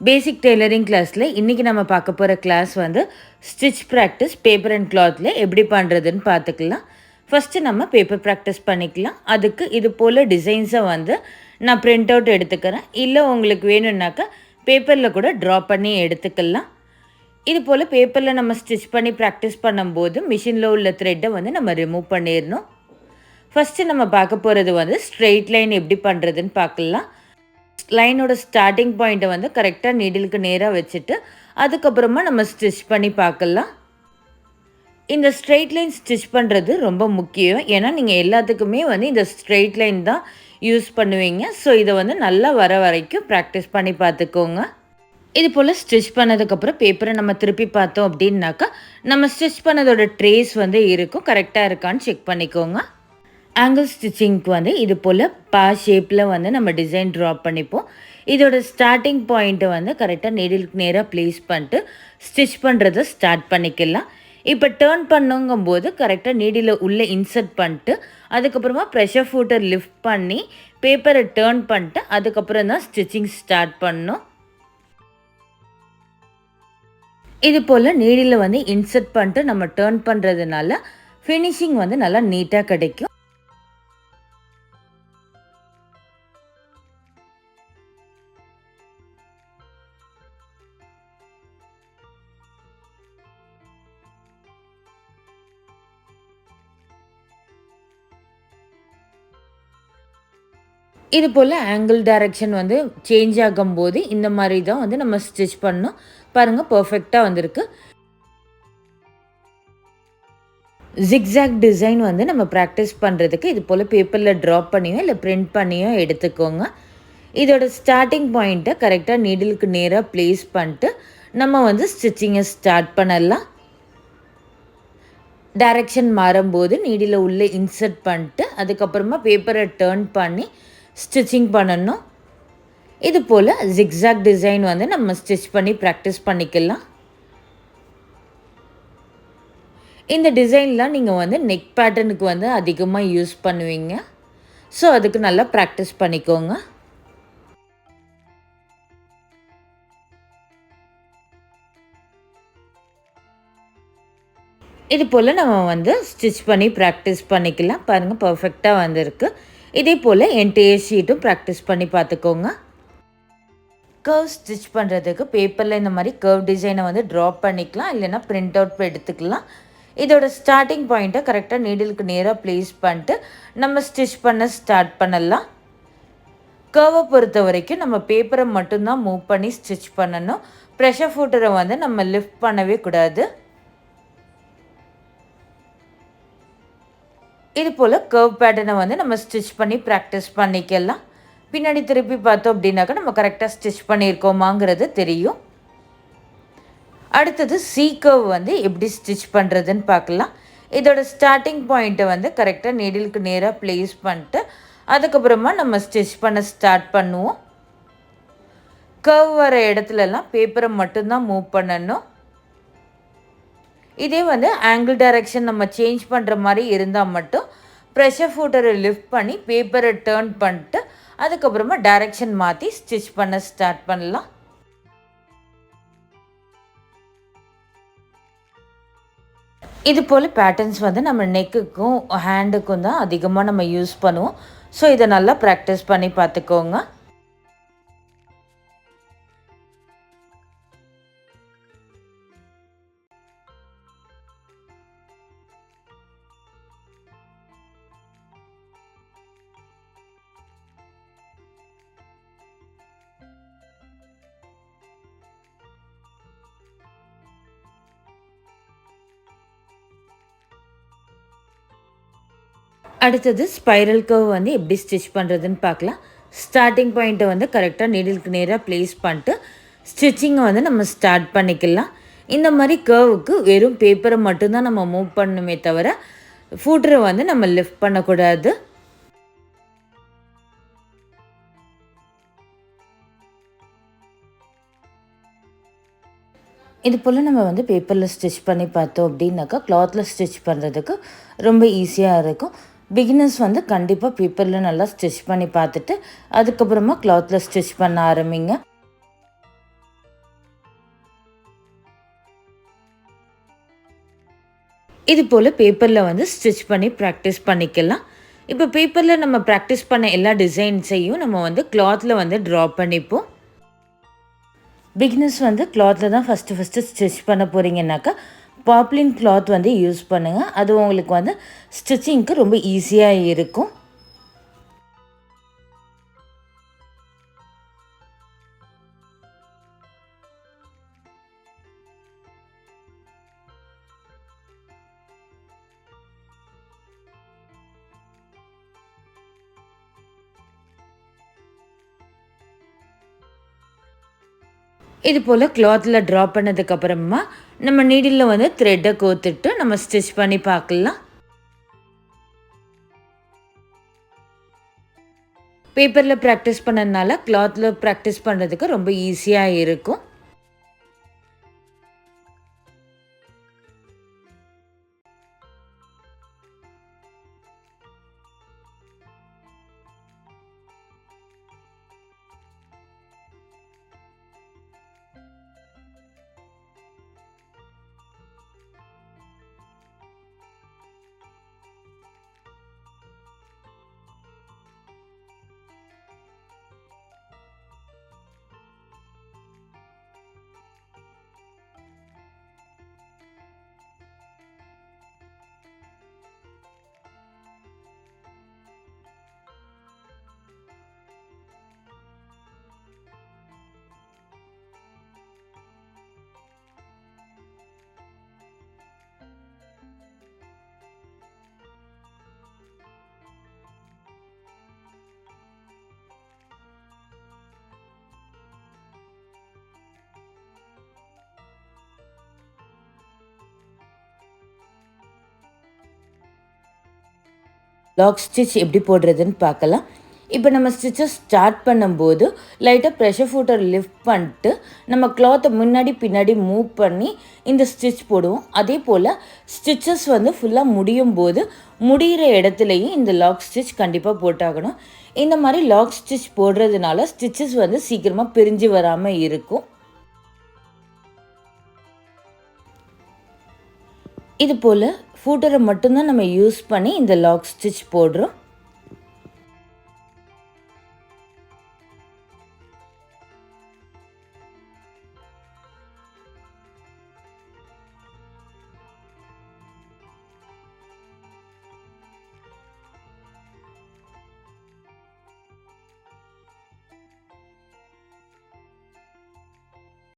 பேசிக் tailoring கிளாஸில் இன்றைக்கி நம்ம பார்க்க போகிற கிளாஸ் வந்து ஸ்டிச் ப்ராக்டிஸ் பேப்பர் அண்ட் கிளாத்தில் எப்படி பண்ணுறதுன்னு பார்த்துக்கலாம். ஃபஸ்ட்டு நம்ம பேப்பர் ப்ராக்டிஸ் பண்ணிக்கலாம். அதுக்கு இது போல் டிசைன்ஸை வந்து நான் பிரிண்ட் அவுட் எடுத்துக்கிறேன். இல்லை உங்களுக்கு வேணும்னாக்கா பேப்பரில் கூட ட்ரா பண்ணி எடுத்துக்கலாம். இது போல் பேப்பரில் நம்ம ஸ்டிச் பண்ணி ப்ராக்டிஸ் பண்ணும்போது மிஷினில் உள்ள த்ரெட்டை வந்து நம்ம ரிமூவ் பண்ணிடணும். ஃபஸ்ட்டு நம்ம பார்க்க போகிறது வந்து ஸ்ட்ரெயிட் லைன் எப்படி பண்ணுறதுன்னு பார்க்கலாம். லைனோட ஸ்டார்டிங் பாயிண்ட்டை வந்து கரெக்டாக நீடிலுக்கு நேராக வச்சுட்டு அதுக்கப்புறமா நம்ம ஸ்டிச் பண்ணி பார்க்கலாம். இந்த ஸ்ட்ரெயிட் லைன் ஸ்டிச் பண்ணுறது ரொம்ப முக்கியம். ஏன்னா நீங்கள் எல்லாத்துக்குமே வந்து இந்த ஸ்ட்ரெயிட் லைன் தான் யூஸ் பண்ணுவீங்க. ஸோ இதை வந்து நல்லா வர வரைக்கும் ப்ராக்டிஸ் பண்ணி பார்த்துக்கோங்க. இது போல் ஸ்டிச் பண்ணதுக்கப்புறம் பேப்பரை நம்ம திருப்பி பார்த்தோம் அப்படின்னாக்கா நம்ம ஸ்டிச் பண்ணதோட ட்ரேஸ் வந்து இருக்கும், கரெக்டாக இருக்கான்னு செக் பண்ணிக்கோங்க. ஆங்கிள் ஸ்டிச்சிங்க்கு வந்து இது போல் ஷேப்பில் வந்து நம்ம டிசைன் ட்ரா பண்ணிப்போம். இதோட ஸ்டார்டிங் பாயிண்ட்டை வந்து கரெக்டாக நீடிலுக்கு நேராக ப்ளேஸ் பண்ணிட்டு ஸ்டிச் பண்ணுறதை ஸ்டார்ட் பண்ணிக்கலாம். இப்போ டேர்ன் பண்ணுங்கும்போது கரெக்டாக நீடில் உள்ளே இன்சர்ட் பண்ணிட்டு அதுக்கப்புறமா ப்ரெஷர் ஃபூட்டர் லிஃப்ட் பண்ணி பேப்பரை டேர்ன் பண்ணிட்டு அதுக்கப்புறம் தான் ஸ்டிச்சிங் ஸ்டார்ட் பண்ணணும். இது போல் நீடில் வந்து இன்சர்ட் பண்ணிட்டு நம்ம டேர்ன் பண்ணுறதுனால ஃபினிஷிங் வந்து நல்லா நீட்டாக கிடைக்கும். இது போல் ஆங்கிள் டைரக்ஷன் வந்து சேஞ்ச் ஆகும்போது இந்த மாதிரி தான் வந்து நம்ம ஸ்டிச் பண்ணணும். பாருங்கள், பர்ஃபெக்டாக வந்திருக்கு. ஜிக்ஸாக் டிசைன் வந்து நம்ம ப்ராக்டிஸ் பண்ணுறதுக்கு இது போல் பேப்பரில் ட்ராப் பண்ணியோ இல்லை பிரிண்ட் பண்ணியோ எடுத்துக்கோங்க. இதோட ஸ்டார்டிங் பாயிண்ட்டை கரெக்டாக நீடிலுக்கு நேராக ப்ளேஸ் பண்ணிட்டு நம்ம வந்து ஸ்டிச்சிங்கை ஸ்டார்ட் பண்ணலாம். டைரக்ஷன் மாறும்போது நீடில் உள்ளே இன்சர்ட் பண்ணிட்டு அதுக்கப்புறமா பேப்பரை டேர்ன் பண்ணி ஸ்டிச்சிங் பண்ணணும். இது போல் ஜிக்ஸாக் டிசைன் வந்து நம்ம ஸ்டிச் பண்ணி ப்ராக்டிஸ் பண்ணிக்கலாம். இந்த டிசைன்லாம் நீங்கள் வந்து நெக் பேட்டர்னுக்கு வந்து அதிகமாக யூஸ் பண்ணுவீங்க. ஸோ அதுக்கு நல்லா ப்ராக்டிஸ் பண்ணிக்கோங்க. இது போல் நம்ம வந்து ஸ்டிச் பண்ணி ப்ராக்டிஸ் பண்ணிக்கலாம். பாருங்கள், பர்ஃபெக்டாக வந்திருக்கு. இதே போல் என்டையர் ஷீட்டும் ப்ராக்டிஸ் பண்ணி பார்த்துக்கோங்க. கர்வ் ஸ்டிச் பண்ணுறதுக்கு பேப்பரில் இந்த மாதிரி கர்வ் டிசைனை வந்து ட்ரா பண்ணிக்கலாம், இல்லைனா பிரிண்ட் அவுட் எடுத்துக்கலாம். இதோட ஸ்டார்டிங் பாயிண்ட்டை கரெக்டாக நீடிலுக்கு நேராக ப்ளேஸ் பண்ணிட்டு நம்ம ஸ்டிச் பண்ண ஸ்டார்ட் பண்ணலாம். கர்வை பொறுத்த வரைக்கும் நம்ம பேப்பரை மட்டும்தான் மூவ் பண்ணி ஸ்டிச் பண்ணணும். ப்ரெஷர் ஃபூட்டரை வந்து நம்ம லிஃப்ட் பண்ணவே கூடாது. இது போல் கர்வ் பேட்டர்னை வந்து நம்ம ஸ்டிச் பண்ணி ப்ராக்டிஸ் பண்ணிக்கலாம். பின்னாடி திருப்பி பார்த்தோம் அப்படின்னாக்கா நம்ம கரெக்டாக ஸ்டிச் பண்ணியிருக்கோமாங்கிறது தெரியும். அடுத்தது சி கர்வ் வந்து எப்படி ஸ்டிச் பண்ணுறதுன்னு பார்க்கலாம். இதோட ஸ்டார்டிங் பாயிண்ட்டை வந்து கரெக்டாக நீடிலுக்கு நேராக ப்ளேஸ் பண்ணிட்டு அதுக்கப்புறமா நம்ம ஸ்டிச் பண்ண ஸ்டார்ட் பண்ணுவோம். கர்வ் வர இடத்துலலாம் பேப்பரை மட்டும்தான் மூவ் பண்ணணும். இதே வந்து ஆங்கிள் டைரக்ஷன் நம்ம சேஞ்ச் பண்ணுற மாதிரி இருந்தால் மட்டும் ப்ரெஷர் ஃபூட்டரை லிஃப்ட் பண்ணி பேப்பரை டேர்ன் பண்ணிட்டு அதுக்கப்புறமா டைரக்ஷன் மாற்றி ஸ்டிச் பண்ண ஸ்டார்ட் பண்ணலாம். இது போல் பேட்டர்ன்ஸ் வந்து நம்ம நெக்குக்கும் ஹேண்டுக்கும் தான் அதிகமாக நம்ம யூஸ் பண்ணுவோம். ஸோ இதை நல்லா ப்ராக்டிஸ் பண்ணி பார்த்துக்கோங்க. அடுத்தது ஸ்பைரல் கர்வ் வந்து எப்படி ஸ்டிச் பண்ணுறதுன்னு பார்க்கலாம். ஸ்டார்டிங் பாயிண்ட்டை வந்து கரெக்டாக நீடிலுக்கு நேராக ப்ளேஸ் பண்ணிட்டு ஸ்டிச்சிங்கை வந்து நம்ம ஸ்டார்ட் பண்ணிக்கலாம். இந்த மாதிரி கர்வுக்கு வெறும் பேப்பரை மட்டும்தான் நம்ம மூவ் பண்ணணுமே தவிர ஃபூட்டரை வந்து நம்ம லிஃப்ட் பண்ணக்கூடாது. இது போல் நம்ம வந்து பேப்பரில் ஸ்டிச் பண்ணி பார்த்தோம் அப்படின்னாக்கா கிளாத்தில் ஸ்டிச் பண்ணுறதுக்கு ரொம்ப ஈஸியாக இருக்கும். பிகினர்ஸ் வந்து கண்டிப்பாக பேப்பரில் நல்லா ஸ்டிச் பண்ணி பார்த்துட்டு அதுக்கப்புறமா கிளாத்தில் ஸ்டிச் பண்ண ஆரம்பிங்க. இது போல் பேப்பரில் வந்து ஸ்டிச் பண்ணி ப்ராக்டிஸ் பண்ணிக்கலாம். இப்போ பேப்பரில் நம்ம ப்ராக்டிஸ் பண்ண எல்லா டிசைன்ஸையும் நம்ம வந்து கிளாத்தில் வந்து ட்ரா பண்ணிப்போம். பிகினர்ஸ் வந்து கிளாத்தில் தான் ஃபஸ்ட்டு ஸ்டிச் பண்ண போகிறீங்கன்னாக்கா பாப்லின் கிளாத் வந்து யூஸ் பண்ணுங்கள். அது உங்களுக்கு வந்து ஸ்டிச்சிங்க்கு ரொம்ப ஈஸியாக இருக்கும். இது போல் கிளாத்தில் ட்ரா பண்ணதுக்கப்புறமா நம்ம நீடிலில் வந்து த்ரெட்டை கோத்துட்டு நம்ம ஸ்டிச் பண்ணி பார்க்கலாம். பேப்பரில் ப்ராக்டிஸ் பண்ணதுனால கிளாத்தில் ப்ராக்டிஸ் பண்ணுறதுக்கு ரொம்ப ஈஸியாக இருக்கும். லாக் ஸ்டிச் எப்படி போடுறதுன்னு பார்க்கலாம். இப்போ நம்ம ஸ்டிச்சஸ் ஸ்டார்ட் பண்ணும்போது லைட்டாக ப்ரெஷர் ஃபுட்டர் லிஃப்ட் பண்ணிட்டு நம்ம கிளாத்தை முன்னாடி பின்னாடி மூவ் பண்ணி இந்த ஸ்டிச் போடுவோம். அதே போல் ஸ்டிச்சஸ் வந்து ஃபுல்லாக முடியும் போது முடிகிற இடத்துலையும் இந்த லாக் ஸ்டிச் கண்டிப்பாக போட்டாகணும். இந்த மாதிரி லாக் ஸ்டிச் போடுறதுனால ஸ்டிச்சஸ் வந்து சீக்கிரமாக பிரிஞ்சு வராமல் இருக்கும். இது போல் ஃபூட்டரை மட்டும்தான் நம்ம யூஸ் பண்ணி இந்த லாக் ஸ்டிச் போடுறோம்.